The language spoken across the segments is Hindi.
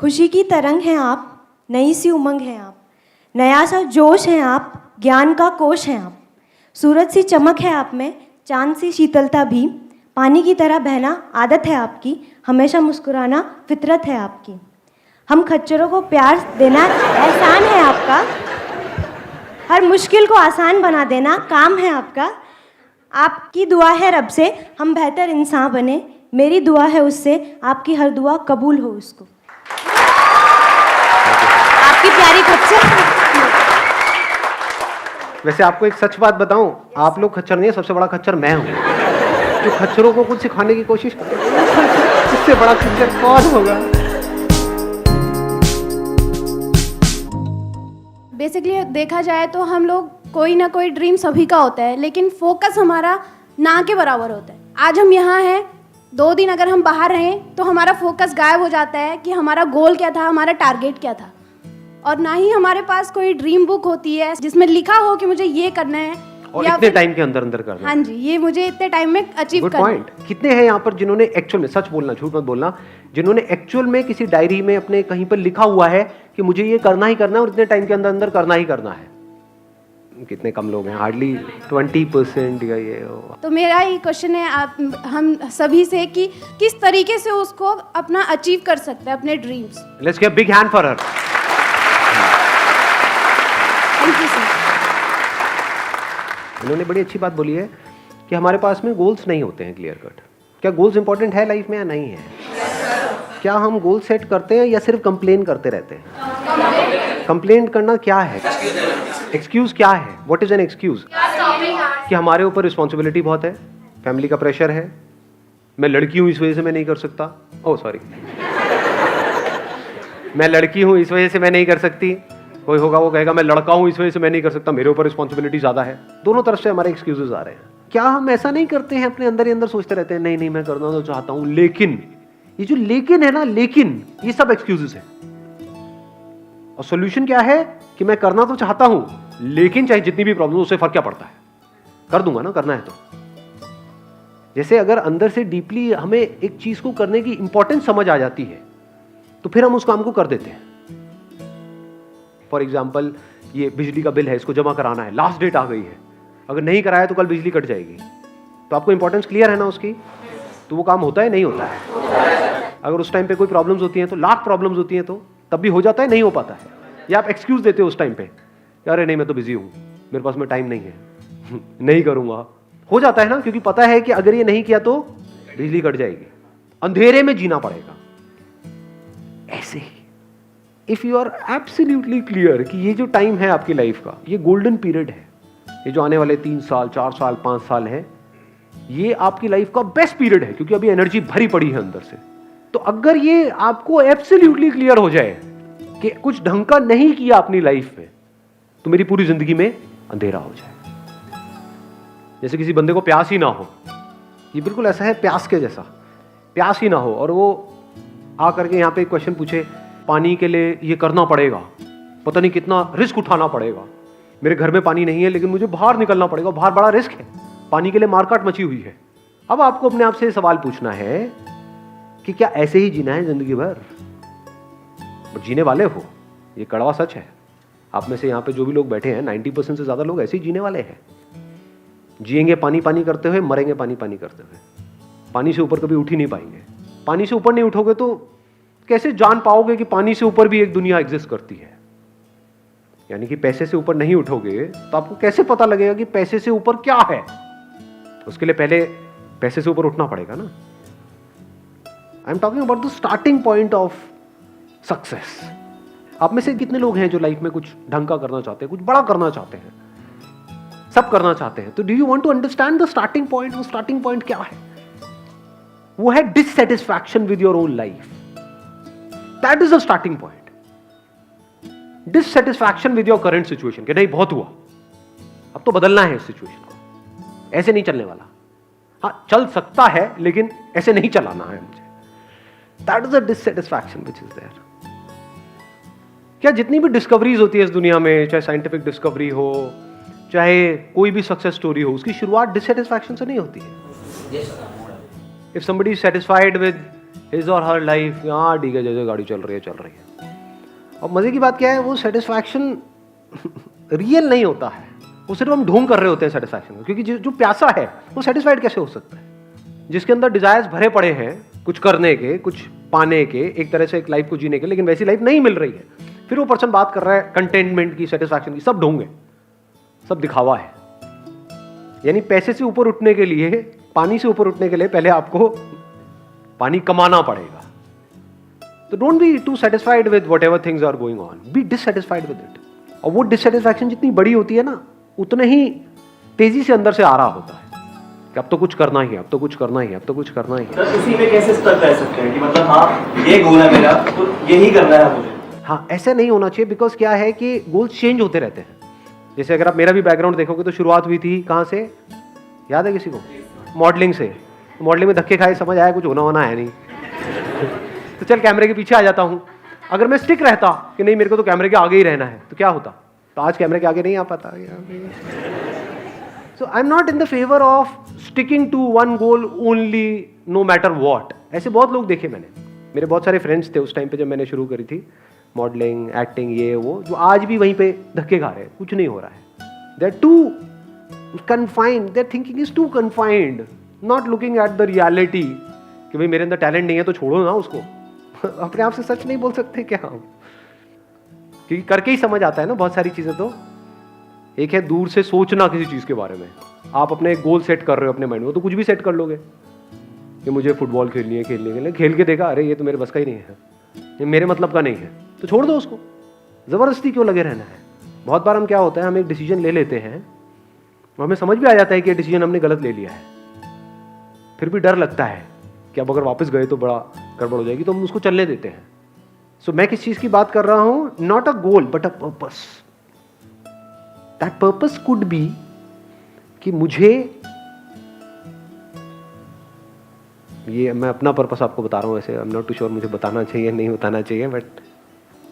खुशी की तरंग हैं आप, नई सी उमंग हैं आप, नया सा जोश हैं आप, ज्ञान का कोश हैं आप, सूरज सी चमक है आप में, चांद सी शीतलता भी, पानी की तरह बहना आदत है आपकी, हमेशा मुस्कुराना फितरत है आपकी। हम खच्चरों को प्यार देना एहसान है आपका, हर मुश्किल को आसान बना देना काम है आपका। आपकी दुआ है रब से हम बेहतर इंसान बने, मेरी दुआ है उससे आपकी हर दुआ कबूल हो उसको। आपकी प्यारी खच्चर। वैसे आपको एक सच बात बताऊं, आप लोग खच्चर नहीं है, सबसे बड़ा खच्चर मैं हूं, जो खच्चरों को कुछ सिखाने की कोशिश करते हैं। इससे बड़ा खच्चर कौन होगा? बेसिकली देखा जाए तो हम लोग कोई ना कोई ड्रीम सभी का होता है, लेकिन फोकस हमारा ना के बराबर होता है। आज हम यहाँ हैं, 2 दिन अगर हम बाहर रहें तो हमारा फोकस गायब हो जाता है कि हमारा गोल क्या था, हमारा टारगेट क्या था। और ना ही हमारे पास कोई ड्रीम बुक होती है जिसमें लिखा हो कि मुझे ये करना है और इतने टाइम के अंदर अंदर करना है। हाँ जी, ये मुझे इतने टाइम में अचीव गुड करना है। पॉइंट। कितने हैं यहाँ पर जिन्होंने एक्चुअल में, सच बोलना, झूठ मत बोलना, जिन्होंने एक्चुअल में किसी डायरी में अपने कहीं पर लिखा हुआ है कि मुझे ये करना ही करना है और इतने टाइम के अंदर अंदर करना ही करना है? कितने कम लोग हैं, हार्डली 20% या ये। तो मेरा ही क्वेश्चन है आप हम सभी से कि किस तरीके से उसको अपना अचीव कर सकते हैं अपने dreams. Let's give big hand for her. Thank you sir. उन्होंने बड़ी अच्छी बात बोली है कि हमारे पास में गोल्स नहीं होते हैं क्लियर कट। क्या गोल्स इंपॉर्टेंट है लाइफ में या नहीं है? क्या हम गोल सेट करते हैं या सिर्फ कंप्लेन करते रहते हैं? कंप्लेन करना क्या है? एक्सक्यूज क्या है? What is an excuse? कि हमारे ऊपर रिस्पॉन्सिबिलिटी बहुत है, फैमिली का प्रेशर है, मैं लड़की हूं इस वजह से मैं नहीं कर सकता, ओह सॉरी, मैं लड़की हूं इस वजह से मैं नहीं कर सकती, कोई होगा वो कहेगा मैं लड़का हूं इस वजह से मैं नहीं कर सकता, मेरे ऊपर रिस्पॉन्सिबिलिटी ज्यादा है। दोनों तरफ से हमारे एक्सक्यूजेस आ रहे हैं। क्या हम ऐसा नहीं करते हैं, अपने अंदर ही अंदर सोचते रहते हैं नहीं नहीं मैं करना तो चाहता हूं लेकिन, ये जो लेकिन है ना, लेकिन ये सब एक्सक्यूजेस है। और सॉल्यूशन क्या है कि मैं करना तो चाहता हूं लेकिन चाहे जितनी भी प्रॉब्लम, उससे फर्क क्या पड़ता है, कर दूंगा ना, करना है तो। जैसे अगर अंदर से डीपली हमें एक चीज को करने की इंपॉर्टेंस समझ आ जाती है तो फिर हम उस काम को कर देते हैं। फॉर एग्जाम्पल, ये बिजली का बिल है, इसको जमा कराना है, लास्ट डेट आ गई है, अगर नहीं कराया तो कल बिजली कट जाएगी। तो आपको इंपॉर्टेंस क्लियर है ना उसकी, तो वो काम होता है नहीं होता है? अगर उस टाइम पे कोई प्रॉब्लम्स होती हैं तो, लाख प्रॉब्लम्स होती हैं तो तब भी हो जाता है, नहीं हो पाता है? या आप एक्सक्यूज देते हो उस टाइम पे, अरे नहीं मैं तो बिजी हूं, मेरे पास में टाइम नहीं है, नहीं करूंगा। हो जाता है ना, क्योंकि पता है कि अगर ये नहीं किया तो बिजली कट जाएगी, अंधेरे में जीना पड़ेगा। ऐसे ही if you are absolutely clear कि ये जो टाइम है आपकी लाइफ का, ये गोल्डन पीरियड है, ये जो आने वाले 3 साल 4 साल 5 साल है, ये आपकी लाइफ का बेस्ट पीरियड है, क्योंकि अभी एनर्जी भरी पड़ी है अंदर से। तो अगर ये आपको एब्सोल्युटली क्लियर हो जाए कि कुछ ढंग का नहीं किया अपनी लाइफ में, तो मेरी पूरी जिंदगी में अंधेरा हो जाए। जैसे किसी बंदे को प्यास ही ना हो, ये बिल्कुल ऐसा है प्यास के जैसा, प्यास ही ना हो और वो आ करके यहाँ पे एक क्वेश्चन पूछे, पानी के लिए ये करना पड़ेगा, पता नहीं कितना रिस्क उठाना पड़ेगा, मेरे घर में पानी नहीं है लेकिन मुझे बाहर निकलना पड़ेगा, बाहर बड़ा रिस्क है, पानी के लिए मारकाट मची हुई है। अब आपको अपने आप से सवाल पूछना है कि क्या ऐसे ही जीना है जिंदगी भर? जीने वाले हो, ये कड़वा सच है। आप में से यहाँ पे जो भी लोग बैठे हैं 90% से ज्यादा लोग ऐसे ही जीने वाले हैं। जिएंगे पानी पानी करते हुए, मरेंगे पानी पानी करते हुए, पानी से ऊपर कभी उठ ही नहीं पाएंगे। पानी से ऊपर नहीं उठोगे तो कैसे जान पाओगे कि पानी से ऊपर भी एक दुनिया एग्जिस्ट करती है? यानी कि पैसे से ऊपर नहीं उठोगे तो आपको कैसे पता लगेगा कि पैसे से ऊपर क्या है? उसके लिए पहले पैसे से ऊपर उठना पड़ेगा ना। I am talking about the starting point of success. आप में से कितने लोग हैं जो लाइफ में कुछ ढंग का करना चाहते हैं, कुछ बड़ा करना चाहते हैं, सब करना चाहते हैं? तो do you want to understand the starting point? वो स्टार्टिंग पॉइंट क्या है? वो है dissatisfaction with your own life. That is the starting point. Dissatisfaction with your current situation, कि नहीं बहुत हुआ, अब तो बदलना है इस सिचुएशन को, ऐसे नहीं चलने वाला। हाँ चल सकता है लेकिन ऐसे नहीं चलाना है मुझे। That is the dissatisfaction which is there. क्या जितनी भी डिस्कवरीज होती है इस दुनिया में, चाहे साइंटिफिक डिस्कवरी हो, चाहे कोई भी सक्सेस स्टोरी हो, उसकी शुरुआत डिससैटिस्फैक्शन से नहीं होती है। If somebody is satisfied with his और हर लाइफ यहाँ डी के जैसे गाड़ी चल रही है। और मज़े की बात क्या है, वो सेटिस्फैक्शन रियल नहीं होता है, वो सिर्फ हम ढोंग कर रहे होते हैं सेटिस्फैक्शन को। क्योंकि जो प्यासा है वो सेटिस्फाइड कैसे हो सकता है? जिसके अंदर डिजायर्स भरे पड़े हैं कुछ करने के, कुछ पाने के, एक तरह से एक लाइफ को जीने के, लेकिन वैसी लाइफ नहीं मिल रही है, फिर वो पर्सन बात कर रहा है कंटेनमेंट की, सेटिस्फैक्शन की। सब ढोंग है, सब दिखावा है। यानी पैसे से ऊपर उठने के लिए, पानी से ऊपर उठने के लिए पहले आपको पानी कमाना पड़ेगा। तो don't be too satisfied with whatever things are going on, be dissatisfied with it. और वो डिससेटिस्फैक्शन जितनी बड़ी होती है ना, उतने ही तेजी से अंदर से आ रहा होता है कि अब तो कुछ करना ही है, अब तो कुछ करना ही है, अब तो कुछ करना ही है। तो उसी में कैसे स्टक रह सकते हैं कि मतलब हाँ ये गोल है मेरा, तो यही करना है मुझे? हाँ, ऐसे नहीं होना चाहिए। बिकॉज क्या है कि गोल्स चेंज होते रहते हैं। जैसे अगर आप मेरा भी बैकग्राउंड देखोगे तो शुरुआत हुई थी कहाँ से, याद है किसी को? मॉडलिंग से। मॉडलिंग में धक्के खाए, समझ आया कुछ होना होना है नहीं तो चल कैमरे के पीछे आ जाता हूँ। अगर मैं स्टिक रहता कि नहीं मेरे को तो कैमरे के आगे ही रहना है, तो क्या होता? तो आज कैमरे के आगे नहीं आ पाता। So I am not in the favour of sticking to one goal only, no matter what. ऐसे बहुत लोग देखे मैंने, मेरे बहुत सारे फ्रेंड्स थे उस टाइम पे जब मैंने शुरू करी थी मॉडलिंग, एक्टिंग, ये वो, जो आज भी वहीं पे धक्के खा रहे हैं, कुछ नहीं हो रहा है। They are too confined, their thinking is too confined, not looking at the reality कि भाई मेरे अंदर टैलेंट नहीं है तो छोड़ो ना उसको अपने आप से सच नहीं बोल सकते क्या हम? क्योंकि करके ही समझ आता है ना बहुत सारी चीजें। तो एक है दूर से सोचना किसी चीज के बारे में, आप अपने एक गोल सेट कर रहे हो अपने माइंड में, तो कुछ भी सेट कर लोगे कि मुझे फुटबॉल खेलनी है, खेलने के लिए खेल के देखा, अरे ये तो मेरे बस का ही नहीं है, ये मेरे मतलब का नहीं है, तो छोड़ दो उसको। जबरदस्ती क्यों लगे रहना है? बहुत बार हम क्या होता है, हम एक डिसीजन ले लेते हैं और हमें समझ भी आ जाता है कि ये डिसीजन हमने गलत ले लिया है, फिर भी डर लगता है कि अब अगर वापस गए तो बड़ा गड़बड़ हो जाएगी, तो हम उसको चलने देते हैं। सो मैं किस चीज की बात कर रहा हूं? Not a goal but a purpose. That purpose could be कि मुझे, ये मैं अपना पर्पस आपको बता रहा हूं, वैसे I am not too sure मुझे बताना चाहिए नहीं बताना चाहिए, बट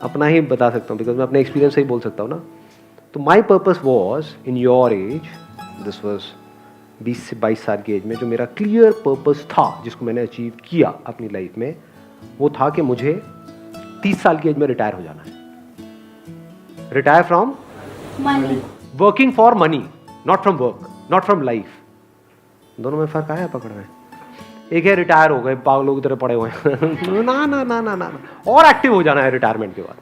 अपना ही बता सकता हूं बिकॉज मैं अपने एक्सपीरियंस से ही बोल सकता हूं ना। तो my purpose was in your age, this was 20 से 22 साल की एज में, जो मेरा क्लियर पर्पस था जिसको मैंने अचीव किया अपनी लाइफ में, वो था कि मुझे 30 साल की एज में रिटायर हो जाना है। Retire from money, working for money, not from work, not from life. दोनों में फर्क आया पकड़ में? एक है रिटायर हो गए पागलों की तरह पड़े हुए हैं ना ना ना ना ना, और एक्टिव हो जाना है रिटायरमेंट के बाद,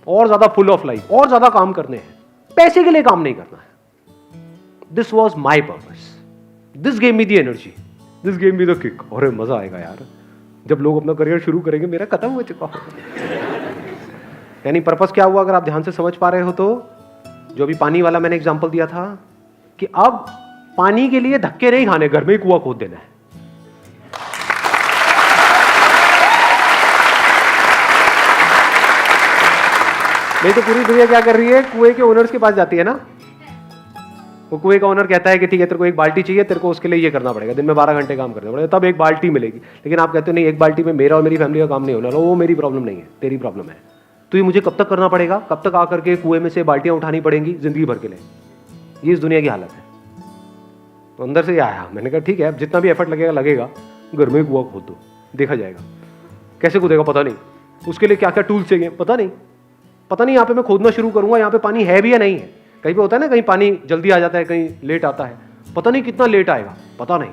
और ज्यादा फुल ऑफ लाइफ, और ज्यादा काम करने हैं, पैसे के लिए काम नहीं करना है। This was my purpose, this gave me the energy, this gave me the kick. अरे मजा आएगा यार जब लोग अपना करियर शुरू करेंगे, मेरा खत्म हो चुका हो। यानी पर्पस क्या हुआ अगर आप ध्यान से समझ पा रहे हो तो? जो अभी पानी वाला मैंने एग्जांपल दिया था कि अब पानी के लिए धक्के नहीं खाने, घर में ही कुआं खोद देना है। नहीं तो पूरी दुनिया क्या कर रही है, कुएं के ओनर्स के पास जाती है ना। वो कुएं का ओनर कहता है कि ठीक है तेरे को एक बाल्टी चाहिए, तेरे को उसके लिए ये करना पड़ेगा, दिन में 12 घंटे काम करना पड़ेगा, तब एक बाल्टी मिलेगी। लेकिन आप कहते हो नहीं, एक बाल्टी में मेरा और मेरी फैमिली का काम नहीं होना, वो मेरी प्रॉब्लम नहीं है, तेरी प्रॉब्लम है। तो ये मुझे कब तक करना पड़ेगा, कब तक आकर के कुएं में से बाल्टियां उठानी पड़ेंगी जिंदगी भर के लिए? ये इस दुनिया की हालत है। तो अंदर से आया, मैंने कहा ठीक है अब जितना भी एफर्ट लगेगा लगेगा, घर में कुआं खोद दो, देखा जाएगा। कैसे कूदेगा पता नहीं, उसके लिए क्या क्या टूल्स चाहिए पता नहीं, पता नहीं यहाँ पे मैं खोदना शुरू करूंगा यहाँ पे पानी है भी या नहीं है। कहीं पे होता है ना, कहीं पानी जल्दी आ जाता है, कहीं लेट आता है, पता नहीं कितना लेट आएगा, पता नहीं।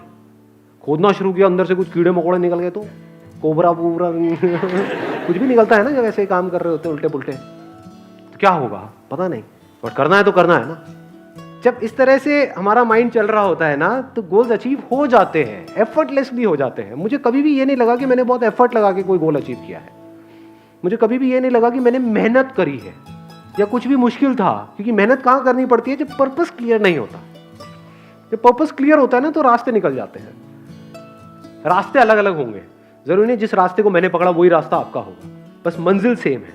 खोदना शुरू किया, अंदर से कुछ कीड़े मकोड़े निकल गए तो कोबरा वोबरा कुछ भी निकलता है ना जब ऐसे काम कर रहे होते उल्टे पुल्टे, तो क्या होगा पता नहीं, बट करना है तो करना है ना। जब इस तरह से हमारा माइंड चल रहा होता है ना, तो गोल्स अचीव हो जाते हैं, एफर्टलेसली हो जाते हैं। मुझे कभी भी ये नहीं लगा कि मैंने बहुत एफर्ट लगा के कोई गोल अचीव किया है, मुझे कभी भी ये नहीं लगा कि मैंने मेहनत करी है या कुछ भी मुश्किल था, क्योंकि मेहनत कहाँ करनी पड़ती है जब पर्पस क्लियर नहीं होता। जब पर्पस क्लियर होता है ना तो रास्ते निकल जाते हैं। रास्ते अलग अलग होंगे, जरूरी नहीं जिस रास्ते को मैंने पकड़ा वही रास्ता आपका होगा, बस मंजिल सेम है,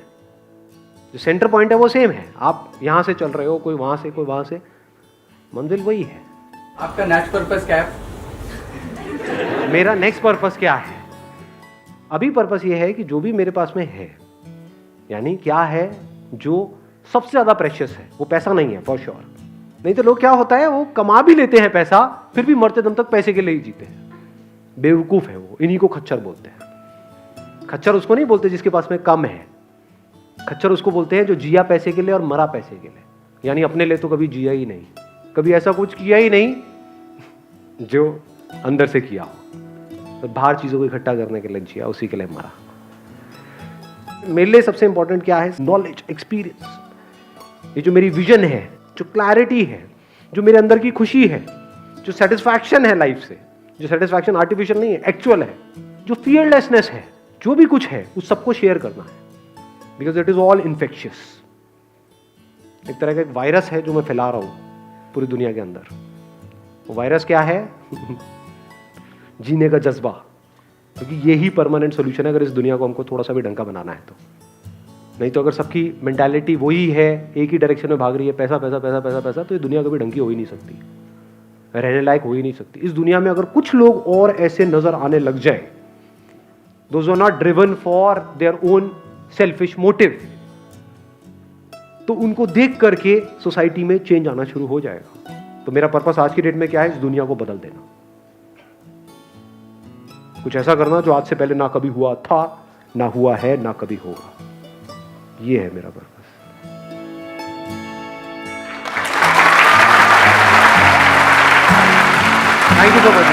जो सेंटर पॉइंट है वो सेम है। आप यहां से चल रहे हो, कोई वहां से कोई वहां से, मंजिल वही है। आपका नेक्स्ट पर्पस क्या है? मेरा नेक्स्ट पर्पस क्या है? अभी पर्पस ये है कि जो भी मेरे पास में है, यानी क्या है जो सबसे ज्यादा प्रेशियस है, वो पैसा नहीं है फॉर श्योर। नहीं तो लोग क्या होता है, वो कमा भी लेते हैं पैसा, फिर भी मरते दम तक पैसे के लिए ही जीते हैं। बेवकूफ है वो, इन्हीं को खच्चर बोलते हैं। खच्चर उसको नहीं बोलते जिसके पास में कम है, खच्चर उसको बोलते हैं जो जिया पैसे के लिए और मरा पैसे के लिए, यानी अपने लिए तो कभी जिया ही नहीं, कभी ऐसा कुछ किया ही नहीं जो अंदर से किया हो, तो बाहर चीजों को इकट्ठा करने के लिए जिया, उसी के लिए मरा। मेरे लिए सबसे इंपॉर्टेंट क्या है? Knowledge, experience. ये जो मेरी विजन है, जो क्लैरिटी है, जो मेरे अंदर की खुशी है, जो सेटिस्फैक्शन है लाइफ से, जो सेटिस्फैक्शन आर्टिफिशियल नहीं है, एक्चुअल है, जो फियरलेसनेस है, जो भी कुछ है उस सबको शेयर करना है, because it is all infectious. एक तरह का एक वायरस है जो मैं फैला रहा हूं पूरी दुनिया के अंदर। वो वायरस क्या है? जीने का जज्बा, क्योंकि यही परमानेंट सोल्यूशन है अगर इस दुनिया को हमको थोड़ा सा भी ढंग का बनाना है तो। नहीं तो अगर सबकी मेंटालिटी वही है, एक ही डायरेक्शन में भाग रही है, पैसा पैसा पैसा पैसा पैसा, तो ये दुनिया कभी ढंग की हो ही नहीं सकती, रहने लायक हो ही नहीं सकती। इस दुनिया में अगर कुछ लोग और ऐसे नजर आने लग जाए, those are not driven for their own selfish motive, तो उनको देख करके सोसाइटी में चेंज आना शुरू हो जाएगा। तो मेरा पर्पस आज की डेट में क्या है? इस दुनिया को बदल देना, कुछ ऐसा करना जो आज से पहले ना कभी हुआ था, ना हुआ है, ना कभी होगा। ये है मेरा purpose. Thank you so much.